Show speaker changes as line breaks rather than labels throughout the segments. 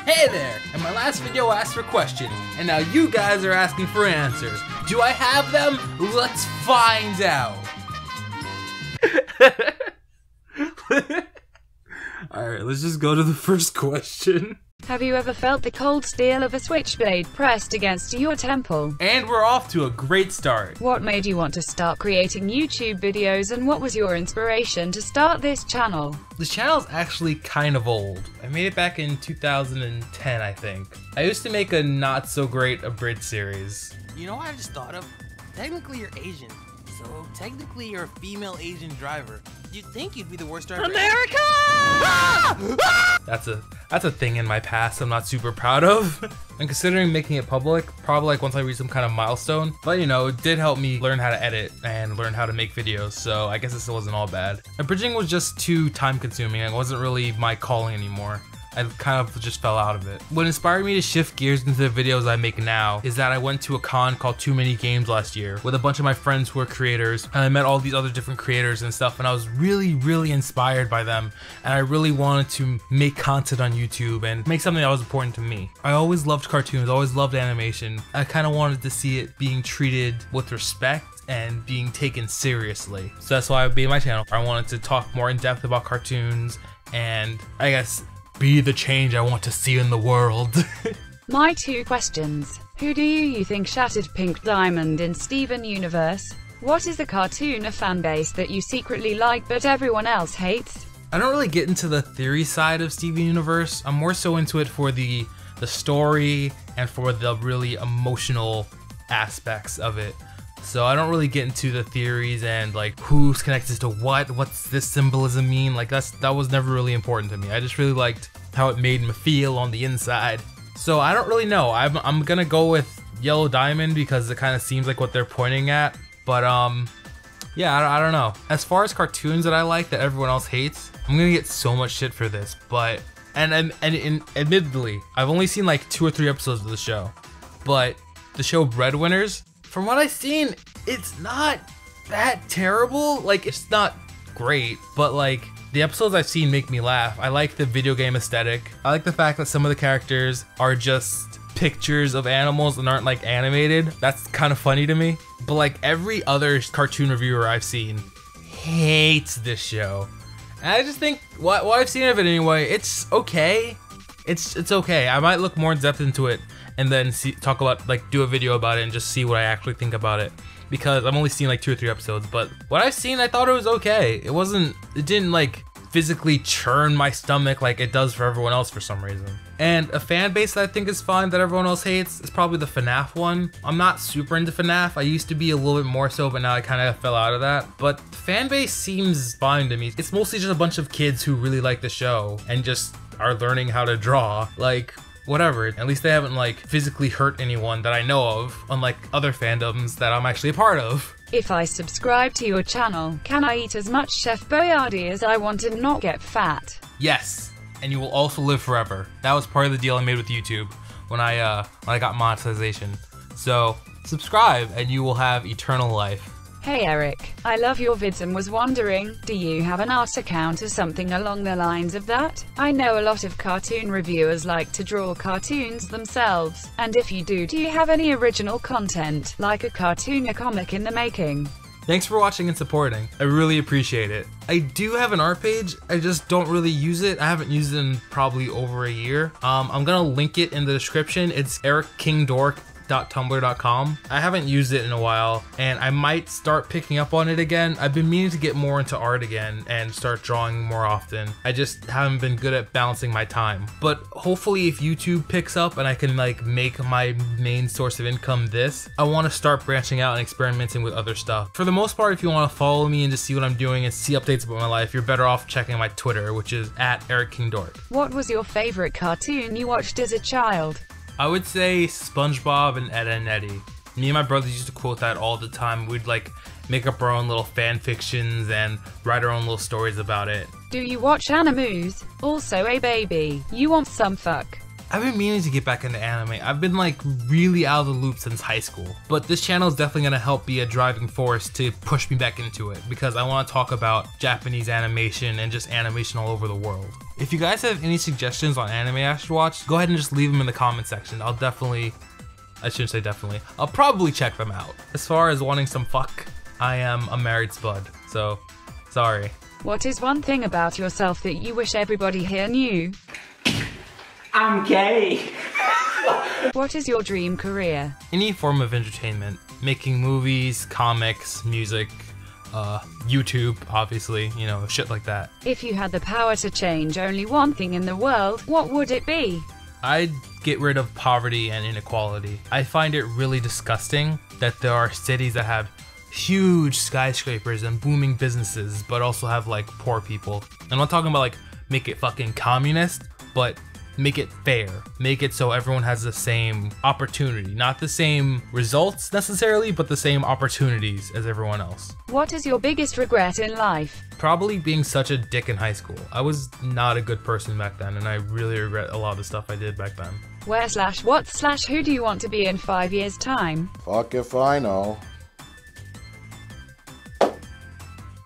Hey there! In my last video I asked for questions, and now you guys are asking for answers. Do I have them? Let's find out! Alright, let's just go to the first question.
Have you ever felt the cold steel of a switchblade pressed against your temple?
And we're off to a great start.
What made you want to start creating YouTube videos, and what was your inspiration to start this channel?
This channel's actually kind of old. I made it back in 2010, I think. I used to make a not so great abridged series.
You know what I just thought of? Technically you're Asian, so technically you're a female Asian driver. You'd think you'd be the worst driver.
America!
That's a thing in my past I'm not super proud of. I'm considering making it public, probably like once I reach some kind of milestone. But you know, it did help me learn how to edit and learn how to make videos, so I guess this wasn't all bad. Abridging was just too time consuming. It wasn't really my calling anymore. I kind of just fell out of it. What inspired me to shift gears into the videos I make now is that I went to a con called Too Many Games last year with a bunch of my friends who are creators, and I met all these other different creators and stuff, and I was really inspired by them, and I really wanted to make content on YouTube and make something that was important to me. I always loved cartoons, always loved animation. I kind of wanted to see it being treated with respect and being taken seriously. So that's why I made my channel. I wanted to talk more in depth about cartoons and I guess be the change I want to see in the world.
My two questions. Who do you think shattered Pink Diamond in Steven Universe? What is the cartoon or fanbase that you secretly like but everyone else hates?
I don't really get into the theory side of Steven Universe. I'm more so into it for the story and for the really emotional aspects of it. So I don't really get into the theories and like who's connected to what's this symbolism mean. Like that was never really important to me. I just really liked how it made me feel on the inside. So I don't really know. I'm gonna go with Yellow Diamond because it kind of seems like what they're pointing at. But yeah, I don't know. As far as cartoons that I like that everyone else hates, I'm gonna get so much shit for this. But and admittedly, I've only seen like 2 or 3 episodes of the show. But the show Breadwinners, from what I've seen, it's not that terrible. Like, it's not great, but like, the episodes I've seen make me laugh. I like the video game aesthetic. I like the fact that some of the characters are just pictures of animals and aren't like animated. That's kind of funny to me. But like, every other cartoon reviewer I've seen hates this show. And I just think, what I've seen of it anyway, it's okay. It's okay. I might look more in depth into it and then talk about, like, do a video about it and just see what I actually think about it, because I've only seen like 2 or 3 episodes. But what I've seen, I thought it was okay. It didn't like physically churn my stomach like it does for everyone else for some reason. And a fan base that I think is fine that everyone else hates is probably the FNAF one. I'm not super into FNAF. I used to be a little bit more so, but now I kind of fell out of that. But the fan base seems fine to me. It's mostly just a bunch of kids who really like the show and just are learning how to draw. Like, whatever. At least they haven't like physically hurt anyone that I know of, unlike other fandoms that I'm actually a part of.
If I subscribe to your channel, can I eat as much Chef Boyardee as I want and not get fat?
Yes, and you will also live forever. That was part of the deal I made with YouTube when I got monetization. So subscribe and you will have eternal life.
Hey Eric, I love your vids and was wondering, do you have an art account or something along the lines of that? I know a lot of cartoon reviewers like to draw cartoons themselves, and if you do you have any original content, like a cartoon or comic in the making?
Thanks for watching and supporting. I really appreciate it. I do have an art page, I just don't really use it. I haven't used it in probably over a year. I'm gonna link it in the description. It's erickingdork.tumblr.com. I haven't used it in a while and I might start picking up on it again. I've been meaning to get more into art again and start drawing more often. I just haven't been good at balancing my time. But hopefully if YouTube picks up and I can like make my main source of income this, I want to start branching out and experimenting with other stuff. For the most part, if you want to follow me and just see what I'm doing and see updates about my life, you're better off checking my Twitter, which is @erickingdork.
What was your favorite cartoon you watched as a child?
I would say SpongeBob and Ed and Eddie. Me and my brothers used to quote that all the time. We'd like make up our own little fan fictions and write our own little stories about it.
Do you watch Animus? Also, a baby, you want some fuck?
I've been meaning to get back into anime. I've been like really out of the loop since high school, but this channel is definitely gonna help be a driving force to push me back into it because I want to talk about Japanese animation and just animation all over the world. If you guys have any suggestions on anime I should watch, go ahead and just leave them in the comment section. I shouldn't say definitely, I'll probably check them out. As far as wanting some fuck, I am a married spud, so sorry.
What is one thing about yourself that you wish everybody here knew?
I'm gay.
What is your dream career?
Any form of entertainment. Making movies, comics, music, YouTube, obviously, you know, shit like that.
If you had the power to change only one thing in the world, what would it be?
I'd get rid of poverty and inequality. I find it really disgusting that there are cities that have huge skyscrapers and booming businesses, but also have like poor people. I'm not talking about like make it fucking communist, but make it fair. Make it so everyone has the same opportunity. Not the same results necessarily, but the same opportunities as everyone else.
What is your biggest regret in life?
Probably being such a dick in high school. I was not a good person back then, and I really regret a lot of the stuff I did back then.
Where/what/who do you want to be in 5 years' time?
Fuck if I know.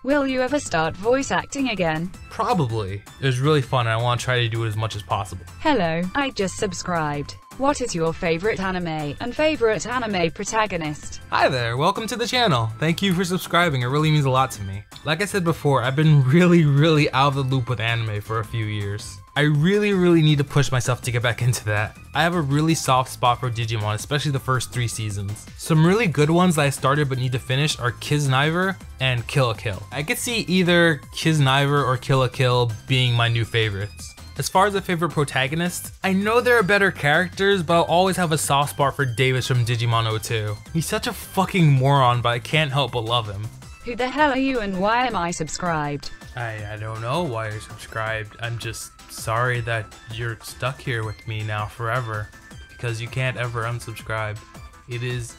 Will you ever start voice acting again?
Probably. It was really fun, and I want to try to do it as much as possible.
Hello, I just subscribed. What is your favorite anime and favorite anime protagonist?
Hi there, welcome to the channel. Thank you for subscribing, it really means a lot to me. Like I said before, I've been really out of the loop with anime for a few years. I really need to push myself to get back into that. I have a really soft spot for Digimon, especially the first 3 seasons. Some really good ones that I started but need to finish are Kiznaiver and Kill la Kill. I could see either Kiznaiver or Kill la Kill being my new favorites. As far as a favorite protagonist, I know there are better characters, but I'll always have a soft spot for Davis from Digimon 02. He's such a fucking moron, but I can't help but love him.
Who the hell are you and why am I subscribed?
I don't know why you're subscribed. I'm just sorry that you're stuck here with me now forever, because you can't ever unsubscribe. It is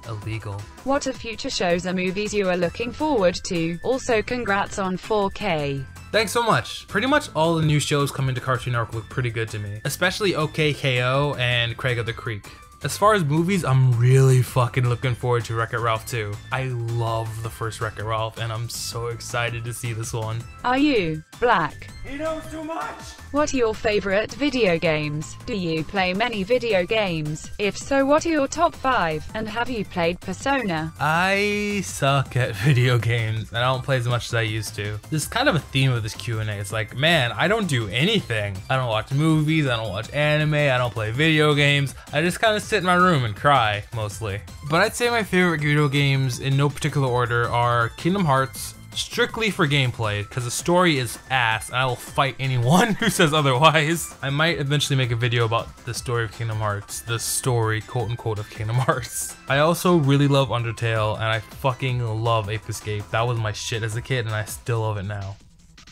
illegal.
What are future shows or movies you are looking forward to? Also, congrats on 4K.
Thanks so much. Pretty much all the new shows coming to Cartoon Network look pretty good to me, especially OKKO and Craig of the Creek. As far as movies, I'm really fucking looking forward to Wreck-It Ralph 2. I love the first Wreck-It Ralph, and I'm so excited to see this one.
Are you black?
He knows too much.
What are your favorite video games? Do you play many video games? If so, what are your top 5? And have you played Persona?
I suck at video games, and I don't play as much as I used to. This is kind of a theme of this Q&A. It's like, man, I don't do anything. I don't watch movies, I don't watch anime, I don't play video games. I just kind of sit in my room and cry, mostly. But I'd say my favorite video games, in no particular order, are Kingdom Hearts, strictly for gameplay, because the story is ass, and I will fight anyone who says otherwise. I might eventually make a video about the story of Kingdom Hearts, the story, quote-unquote, of Kingdom Hearts. I also really love Undertale, and I fucking love Ape Escape. That was my shit as a kid, and I still love it now.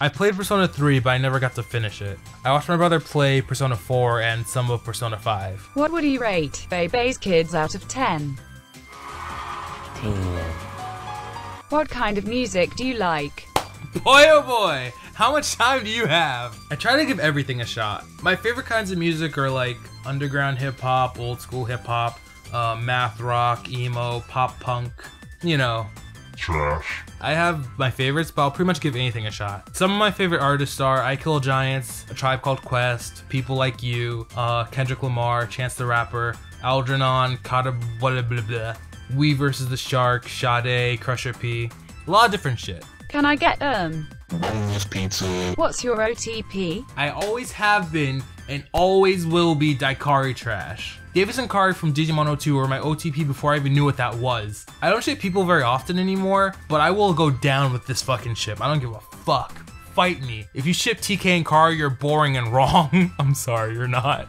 I played Persona 3, but I never got to finish it. I watched my brother play Persona 4 and some of Persona 5.
What would you rate Bebe's Kids out of 10?
10.
What kind of music do you like?
Boy oh boy, how much time do you have? I try to give everything a shot. My favorite kinds of music are like underground hip hop, old school hip hop, math rock, emo, pop punk, you know.
Trash.
I have my favorites, but I'll pretty much give anything a shot. Some of my favorite artists are I Kill Giants, A Tribe Called Quest, People Like You, Kendrick Lamar, Chance the Rapper, Algernon, Kata blah blah blah, We vs. the Shark, Sade, Crusher P, a lot of different shit.
Can I get
Pizza.
What's your OTP?
I always have been and always will be Daikari Trash. Davis and Kari from Digimon 02 were my OTP before I even knew what that was. I don't ship people very often anymore, but I will go down with this fucking ship. I don't give a fuck. Fight me. If you ship TK and Kari, you're boring and wrong. I'm sorry, you're not.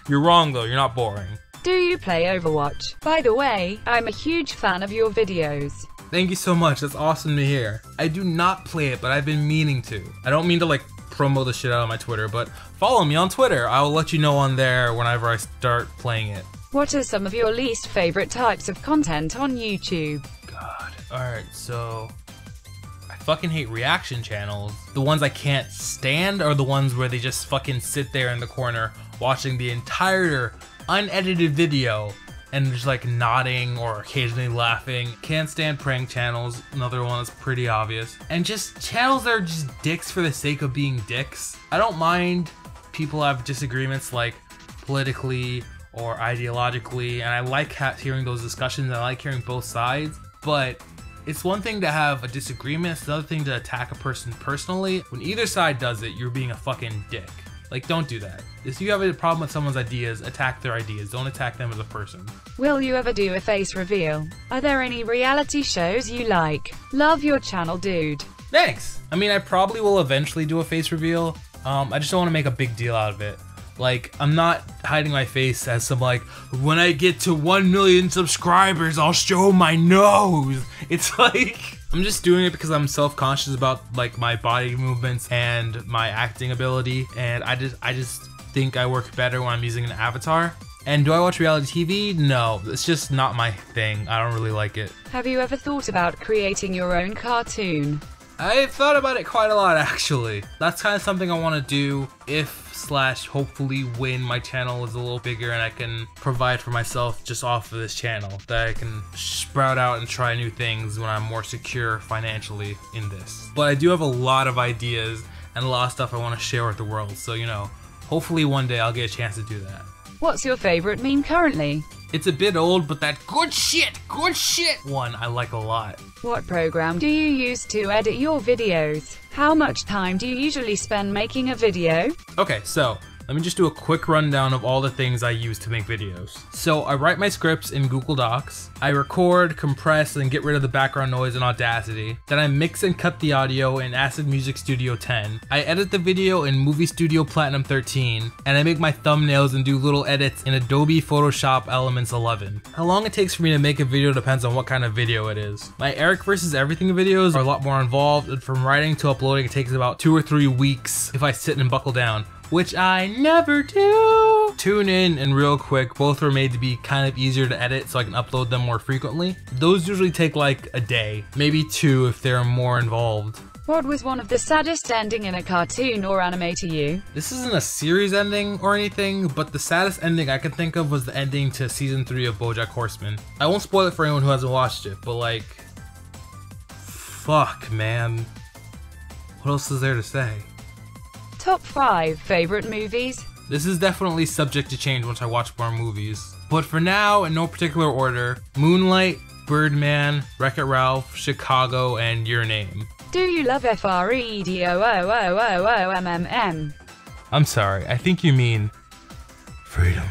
You're wrong though, you're not boring.
Do you play Overwatch? By the way, I'm a huge fan of your videos.
Thank you so much, that's awesome to hear. I do not play it, but I've been meaning to. I don't mean to like promo the shit out of my Twitter, but follow me on Twitter. I will let you know on there whenever I start playing it.
What are some of your least favorite types of content on YouTube?
God. Alright, so I fucking hate reaction channels. The ones I can't stand are the ones where they just fucking sit there in the corner watching the entire unedited video and just like nodding or occasionally laughing. Can't stand prank channels, another one that's pretty obvious. And just channels that are just dicks for the sake of being dicks. I don't mind people have disagreements like politically or ideologically, and I like hearing those discussions. I like hearing both sides, but it's one thing to have a disagreement, it's another thing to attack a person personally. When either side does it, you're being a fucking dick. Like, don't do that. If you have a problem with someone's ideas, attack their ideas. Don't attack them as a person.
Will you ever do a face reveal? Are there any reality shows you like? Love your channel, dude.
Thanks! I mean, I probably will eventually do a face reveal. I just don't want to make a big deal out of it. Like, I'm not hiding my face as some like, when I get to 1 million subscribers, I'll show my nose. It's like, I'm just doing it because I'm self-conscious about like my body movements and my acting ability. And I just think I work better when I'm using an avatar. And do I watch reality TV? No, it's just not my thing. I don't really like it.
Have you ever thought about creating your own cartoon?
I've thought about it quite a lot, actually. That's kind of something I want to do hopefully when my channel is a little bigger and I can provide for myself just off of this channel. That I can sprout out and try new things when I'm more secure financially in this. But I do have a lot of ideas and a lot of stuff I want to share with the world. So, you know, hopefully one day I'll get a chance to do that.
What's your favorite meme currently?
It's a bit old, but that good shit one I like a lot.
What program do you use to edit your videos? How much time do you usually spend making a video?
Okay, so let me just do a quick rundown of all the things I use to make videos. So I write my scripts in Google Docs. I record, compress, and get rid of the background noise in Audacity. Then I mix and cut the audio in Acid Music Studio 10. I edit the video in Movie Studio Platinum 13. And I make my thumbnails and do little edits in Adobe Photoshop Elements 11. How long it takes for me to make a video depends on what kind of video it is. My Eric vs. Everything videos are a lot more involved, and from writing to uploading it takes about 2 or 3 weeks if I sit and buckle down, which I never do. Tune in and Real Quick, both were made to be kind of easier to edit so I can upload them more frequently. Those usually take like a day, maybe 2 if they're more involved.
What was one of the saddest ending in a cartoon or anime to you?
This isn't a series ending or anything, but the saddest ending I can think of was the ending to season 3 of BoJack Horseman. I won't spoil it for anyone who hasn't watched it, but like, fuck man. What else is there to say?
Top 5 favorite movies?
This is definitely subject to change once I watch more movies. But for now, in no particular order, Moonlight, Birdman, Wreck-It Ralph, Chicago, and Your Name.
Do you love FREDOOOOOMMM?
I'm sorry, I think you mean freedom.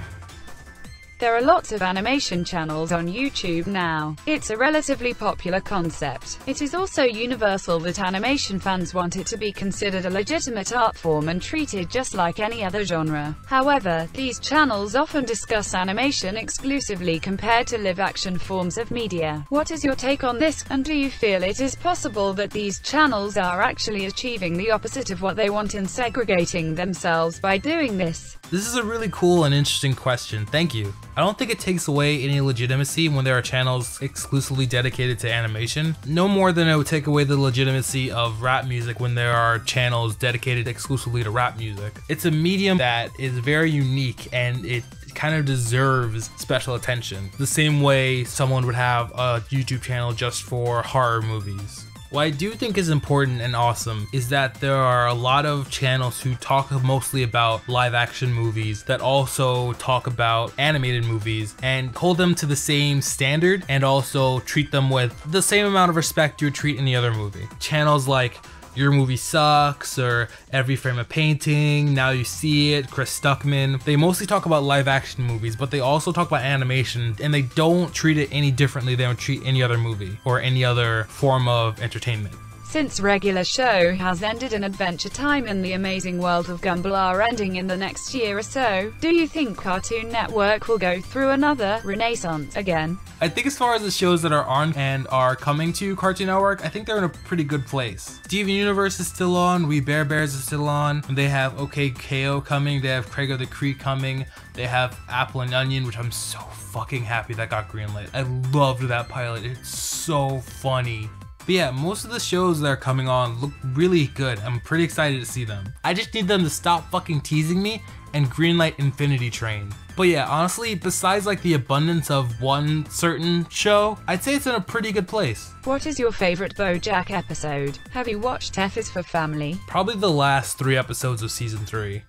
There are lots of animation channels on YouTube now. It's a relatively popular concept. It is also universal that animation fans want it to be considered a legitimate art form and treated just like any other genre. However, these channels often discuss animation exclusively compared to live-action forms of media. What is your take on this, and do you feel it is possible that these channels are actually achieving the opposite of what they want and segregating themselves by doing this?
This is a really cool and interesting question, thank you. I don't think it takes away any legitimacy when there are channels exclusively dedicated to animation, no more than it would take away the legitimacy of rap music when there are channels dedicated exclusively to rap music. It's a medium that is very unique and it kind of deserves special attention, the same way someone would have a YouTube channel just for horror movies. What I do think is important and awesome is that there are a lot of channels who talk mostly about live action movies that also talk about animated movies and hold them to the same standard and also treat them with the same amount of respect you would treat any other movie. Channels like Your Movie Sucks or Every Frame a Painting, Now You See It, Chris Stuckman. They mostly talk about live action movies, but they also talk about animation, and they don't treat it any differently than they would treat any other movie or any other form of entertainment.
Since regular show has ended and Adventure Time and The Amazing World of Gumball are ending in the next year or so, do you think Cartoon Network will go through another renaissance again?
I think as far as the shows that are on and are coming to Cartoon Network, I think they're in a pretty good place. Steven Universe is still on, We Bare Bears is still on, and they have OK KO coming, they have Craig of the Creek coming, they have Apple and Onion, which I'm so fucking happy that got greenlit. I loved that pilot, it's so funny. But yeah, most of the shows that are coming on look really good. I'm pretty excited to see them. I just need them to stop fucking teasing me and greenlight Infinity Train. But yeah, honestly, besides like the abundance of one certain show, I'd say it's in a pretty good place.
What is your favorite BoJack episode? Have you watched F is for Family?
Probably the last 3 episodes of season 3.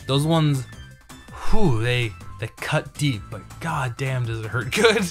Those ones, whew, they cut deep, but goddamn does it hurt good.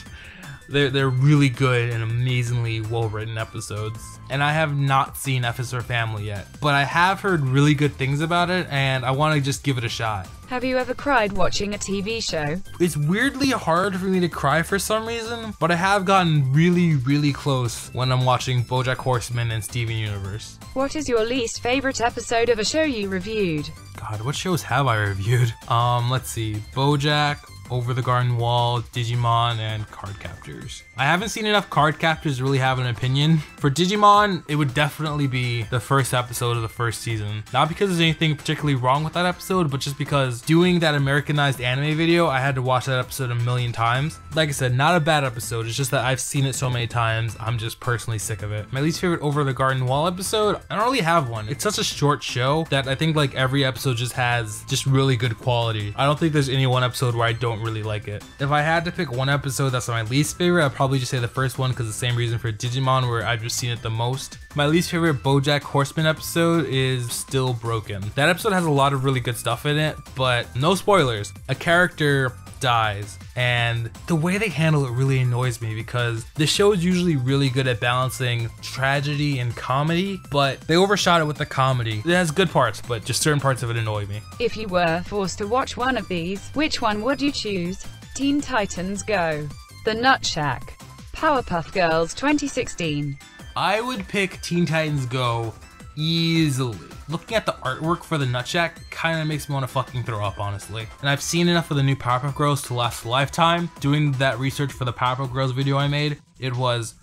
They're really good and amazingly well-written episodes. And I have not seen F is for Family yet, but I have heard really good things about it, and I want to just give it a shot.
Have you ever cried watching a TV show?
It's weirdly hard for me to cry for some reason, but I have gotten really close when I'm watching BoJack Horseman and Steven Universe.
What is your least favorite episode of a show you reviewed?
God, what shows have I reviewed? Let's see, BoJack, Over the Garden Wall, Digimon, and Card Captors. I haven't seen enough Card Captors to really have an opinion. For Digimon, it would definitely be the first episode of the first season. Not because there's anything particularly wrong with that episode, but just because doing that Americanized anime video, I had to watch that episode a million times. Like I said, not a bad episode, it's just that I've seen it so many times, I'm just personally sick of it. My least favorite Over the Garden Wall episode, I don't really have one. It's such a short show that I think like every episode just has really good quality. I don't think there's any one episode where I don't really like it. If I had to pick one episode that's my least favorite, I'd probably just say the first one, because the same reason for Digimon, where I've just seen it the most. My least favorite BoJack Horseman episode is Still Broken. That episode has a lot of really good stuff in it, but no spoilers. A character dies, and the way they handle it really annoys me, because the show is usually really good at balancing tragedy and comedy, but they overshot it with the comedy. It has good parts, but just certain parts of it annoy me.
If you were forced to watch one of these, which one would you choose? Teen Titans Go, The Nut Shack, Powerpuff Girls 2016.
I would pick Teen Titans Go easily. Looking at the artwork for the Nutsack kind of makes me want to fucking throw up, honestly. And I've seen enough of the new Powerpuff Girls to last a lifetime. Doing that research for the Powerpuff Girls video I made, it was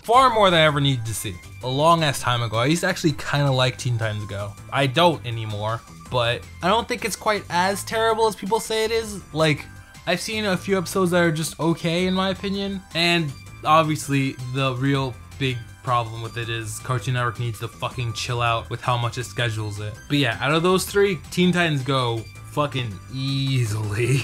far more than I ever needed to see. A long ass time ago, I used to actually kind of like Teen Titans Go. I don't anymore, but I don't think it's quite as terrible as people say it is. Like, I've seen a few episodes that are just okay in my opinion, and obviously the real big problem with it is Cartoon Network needs to fucking chill out with how much it schedules it. But yeah, out of those 3, Teen Titans Go fucking easily.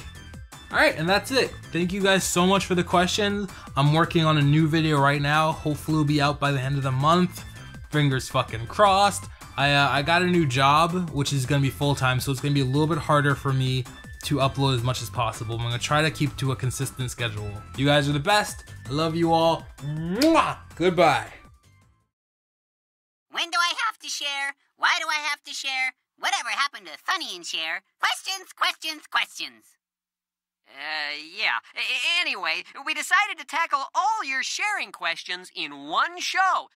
Alright, and that's it. Thank you guys so much for the questions. I'm working on a new video right now. Hopefully it'll be out by the end of the month. Fingers fucking crossed. I got a new job, which is gonna be full-time, so it's gonna be a little bit harder for me to upload as much as possible. I'm gonna try to keep to a consistent schedule. You guys are the best. I love you all. Mwah! Goodbye.
When do I have to share? Why do I have to share? Whatever happened to Funny and Share? Questions.
Yeah. Anyway, we decided to tackle all your sharing questions in one show.